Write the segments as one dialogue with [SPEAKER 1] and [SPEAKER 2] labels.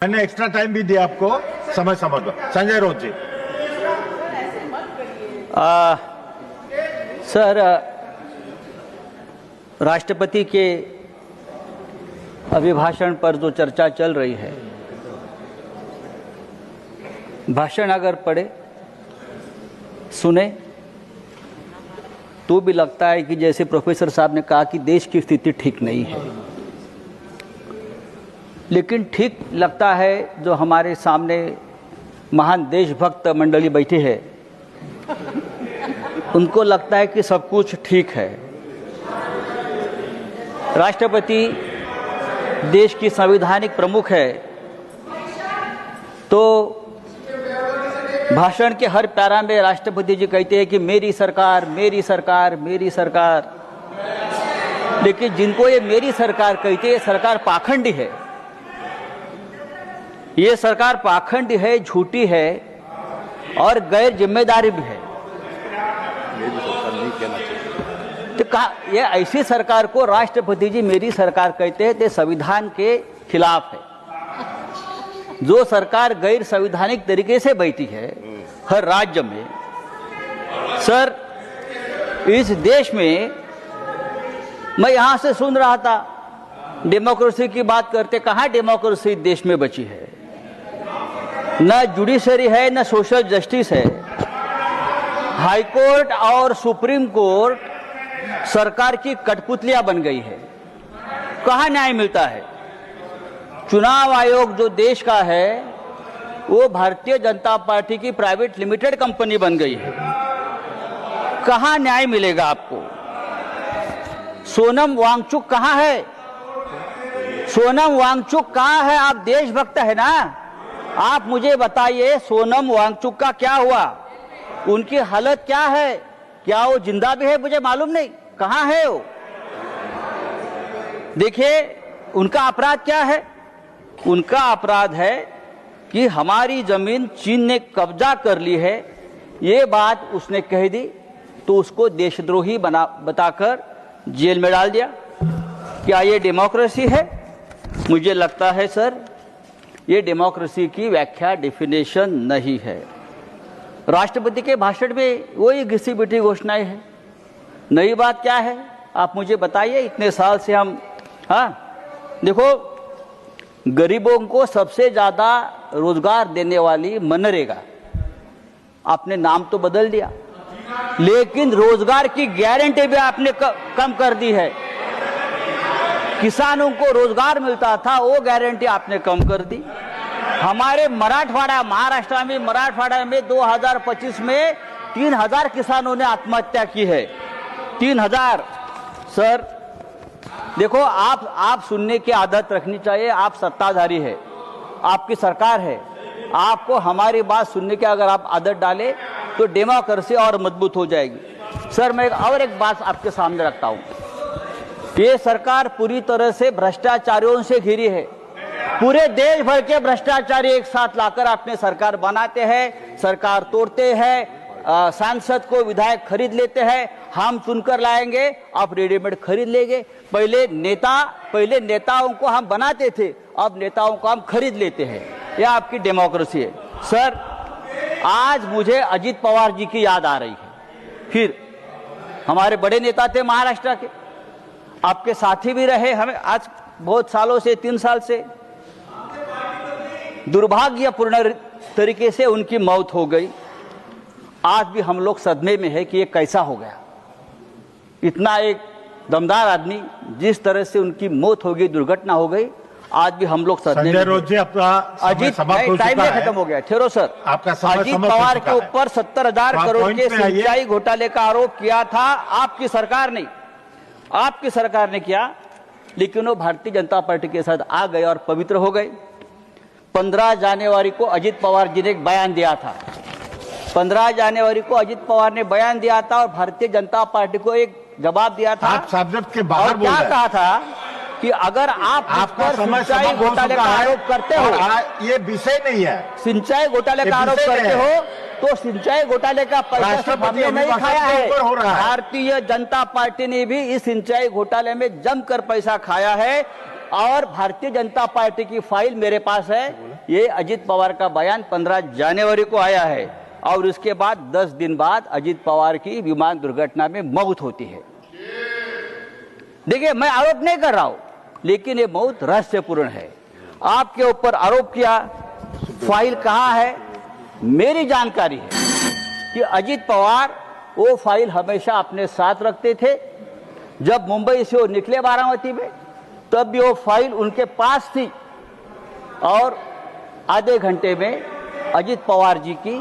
[SPEAKER 1] मैंने extra time भी दिया आपको, समय समय पर। संजय राउत जी।
[SPEAKER 2] सर, राष्ट्रपति के अभिभाषण पर जो चर्चा चल रही है, भाषण अगर पढ़े सुने तो भी लगता है कि जैसे प्रोफेसर साहब ने कहा कि देश की स्थिति ठीक नहीं है। लेकिन ठीक लगता है जो हमारे सामने महान देशभक्त मंडली बैठी है, उनको लगता है कि सब कुछ ठीक है। राष्ट्रपति देश की संवैधानिक प्रमुख है, तो भाषण के हर पैरा में राष्ट्रपति जी कहते हैं कि मेरी सरकार, मेरी सरकार, मेरी सरकार। लेकिन जिनको ये मेरी सरकार कहते हैं, सरकार पाखंडी है। ये सरकार पाखंडी है, झूठी है और गैर जिम्मेदारी भी है। तो कहा ये ऐसी सरकार को राष्ट्रपति जी मेरी सरकार कहते हैं, तो संविधान के खिलाफ है। जो सरकार गैर संवैधानिक तरीके से बैठी है हर राज्य में, सर इस देश में मैं यहां से सुन रहा था डेमोक्रेसी की बात करते, कहां डेमोक्रेसी देश में बची है? न जुडिशरी है, न सोशल जस्टिस है। हाई कोर्ट और सुप्रीम कोर्ट सरकार की कठपुतलियां बन गई है। कहां न्याय मिलता है? चुनाव आयोग जो देश का है वो भारतीय जनता पार्टी की प्राइवेट लिमिटेड कंपनी बन गई है। कहां न्याय मिलेगा आपको? सोनम वांगचुक कहां है? सोनम वांगचुक कहां है? आप देशभक्त है ना, आप मुझे बताइए सोनम वांगचुक का क्या हुआ? उनकी हालत क्या है? क्या वो जिंदा भी है? मुझे मालूम नहीं। कहां है वो? देखिए उनका अपराध क्या है? उनका अपराध है कि हमारी जमीन चीन ने कब्जा कर ली है। ये बात उसने कह दी तो उसको देशद्रोही बताकर जेल में डाल दिया। क्या ये डेमोक्रेसी है? मुझे लगता है सर ये डेमोक्रेसी की व्याख्या, डेफिनेशन नहीं है। राष्ट्रपति के भाषण में वही घिसी पिटी घोषणाएं है। नई बात क्या है आप मुझे बताइए। इतने साल से हम देखो गरीबों को सबसे ज्यादा रोजगार देने वाली मनरेगा, आपने नाम तो बदल दिया, लेकिन रोजगार की गारंटी भी आपने कम कर दी है। किसानों को रोजगार मिलता था वो गारंटी आपने कम कर दी। हमारे मराठवाड़ा, महाराष्ट्र में मराठवाड़ा में 2025 में 3000 किसानों ने आत्महत्या की है। 3000। सर देखो आप सुनने की आदत रखनी चाहिए। आप सत्ताधारी है, आपकी सरकार है, आपको हमारी बात सुनने की अगर आप आदत डाले तो डेमोक्रेसी और मजबूत हो जाएगी। सर मैं और एक बात आपके सामने रखता हूं। ये सरकार पूरी तरह से भ्रष्टाचारियों से घिरी है। पूरे देश भर के भ्रष्टाचारी एक साथ लाकर अपने सरकार बनाते हैं, सरकार तोड़ते हैं, सांसद को विधायक खरीद लेते हैं। हम चुनकर लाएंगे, आप रेडीमेड खरीद लेंगे। पहले नेताओं को हम बनाते थे, अब नेताओं को हम खरीद लेते हैं। यह आपकी डेमोक्रेसी है। सर आज मुझे अजित पवार जी की याद आ रही है। फिर हमारे बड़े नेता थे महाराष्ट्र के, आपके साथी भी रहे हमें आज बहुत सालों से, 3 साल से। दुर्भाग्यपूर्ण तरीके से उनकी मौत हो गई। आज भी हम लोग सदमे में है कि ये कैसा हो गया। इतना एक दमदार आदमी, जिस तरह से उनकी मौत हो गई, दुर्घटना हो गई, आज भी हम लोग सदमे में।
[SPEAKER 1] रोज जी आपका
[SPEAKER 2] अजीत टाइम में खत्म हो गया। ठहरो सर।
[SPEAKER 1] आपका
[SPEAKER 2] अजीत पवार के ऊपर 70,000 करोड़ के सिंचाई घोटाले का आरोप किया था आपकी सरकार ने, आपकी सरकार ने किया। लेकिन वो भारतीय जनता पार्टी के साथ आ गए और पवित्र हो गए। 15 जनवरी को अजित पवार जी ने एक बयान दिया था। 15 जनवरी को अजित पवार ने बयान दिया था और भारतीय जनता पार्टी को एक जवाब दिया था।
[SPEAKER 1] आप सब्जेक्ट के बाहर बोल रहे हैं।
[SPEAKER 2] क्या कहा था कि अगर आप सिंचाई घोटाले का आरोप करते हो,
[SPEAKER 1] ये विषय नहीं है।
[SPEAKER 2] सिंचाई घोटाले का आरोप करते हो तो सिंचाई घोटाले का पैसा हमने नहीं खाया है। भारतीय जनता पार्टी ने भी इस सिंचाई घोटाले में जमकर पैसा खाया है। और भारतीय जनता पार्टी की फाइल मेरे पास है। ये अजित पवार का बयान 15 जनवरी को आया है और उसके बाद 10 दिन बाद अजित पवार की विमान दुर्घटना में मौत होती है। देखिए, मैं आरोप नहीं कर रहा हूं, लेकिन ये बहुत रहस्यपूर्ण है। आपके ऊपर आरोप किया, फाइल कहां है? मेरी जानकारी है कि अजित पवार वो फाइल हमेशा अपने साथ रखते थे। जब मुंबई से वो निकले बारामती में, तब भी वो फाइल उनके पास थी और आधे घंटे में अजित पवार जी की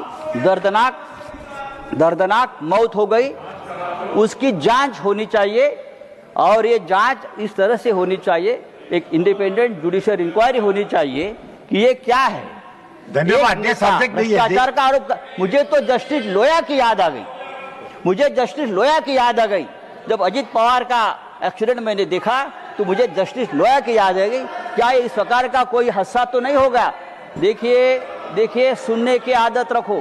[SPEAKER 2] दर्दनाक मौत हो गई। उसकी जांच होनी चाहिए और ये जांच इस तरह से होनी चाहिए, एक इंडिपेंडेंट जुडिशियल इंक्वायरी होनी चाहिए कि ये क्या है।
[SPEAKER 1] धन्यवाद। ये सब्जेक्ट नहीं है।
[SPEAKER 2] भ्रष्टाचार का आरोप। मुझे तो जस्टिस लोया की याद आ गई। मुझे जस्टिस लोया की याद आ गई। जब अजित पवार का एक्सीडेंट मैंने देखा तो मुझे जस्टिस लोया की याद आ गई। क्या इस प्रकार का कोई हादसा तो नहीं होगा? देखिए, सुनने की आदत रखो।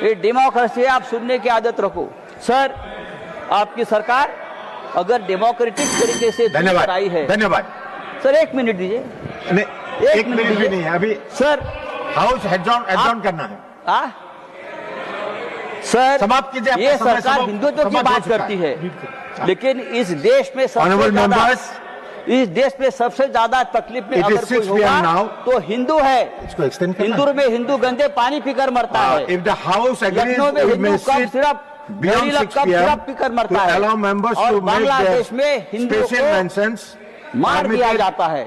[SPEAKER 2] ये डेमोक्रेसी है, आप सुनने की आदत रखो। सर, आपकी सरकार अगर डेमोक्रेटिक तरीके से
[SPEAKER 1] धन्यवाद
[SPEAKER 2] आई है।
[SPEAKER 1] धन्यवाद
[SPEAKER 2] सर, 1 मिनट दीजिए।
[SPEAKER 1] एक मिनट भी नहीं है अभी।
[SPEAKER 2] सर,
[SPEAKER 1] हाउस एडजॉर्न करना है।
[SPEAKER 2] सर,
[SPEAKER 1] समाप्त कीजिए।
[SPEAKER 2] ये सरकार हिंदुत्व की बात करती है, लेकिन इस देश में सबसे ज्यादा तकलीफ में अगर कोई होगा तो हिंदू है। इंदौर में हिंदू गंदे पानी पीकर मरता है। लखनऊ में हिंदू कप सिर्फ पीकर मरता है और बांग्लादेश में हिंदू को मार दिया जाता है।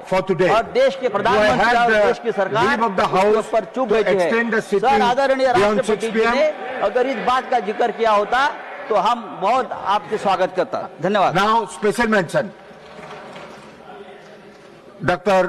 [SPEAKER 2] और देश के प्रधानमंत्री और देश की सरकार उसके ऊपर चुप बैठी है। सर, आदरणीय राष्ट्रपति जी ने अगर इस बात का जिक्र किया होता तो हम बहुत आपके स्वागत करता। धन्यवाद।
[SPEAKER 1] Now special mention doctor